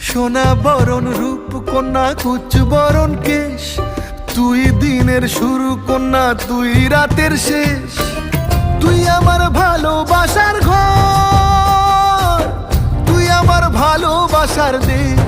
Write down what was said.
সোনা বরণ রূপ কন্যা কুচ বরণ কেশ, তুই দিনের শুরু কন্যা তুই রাতের শেষ। তুই আমার ভালোবাসার ঘর, তুই আমার ভালোবাসার দেশ।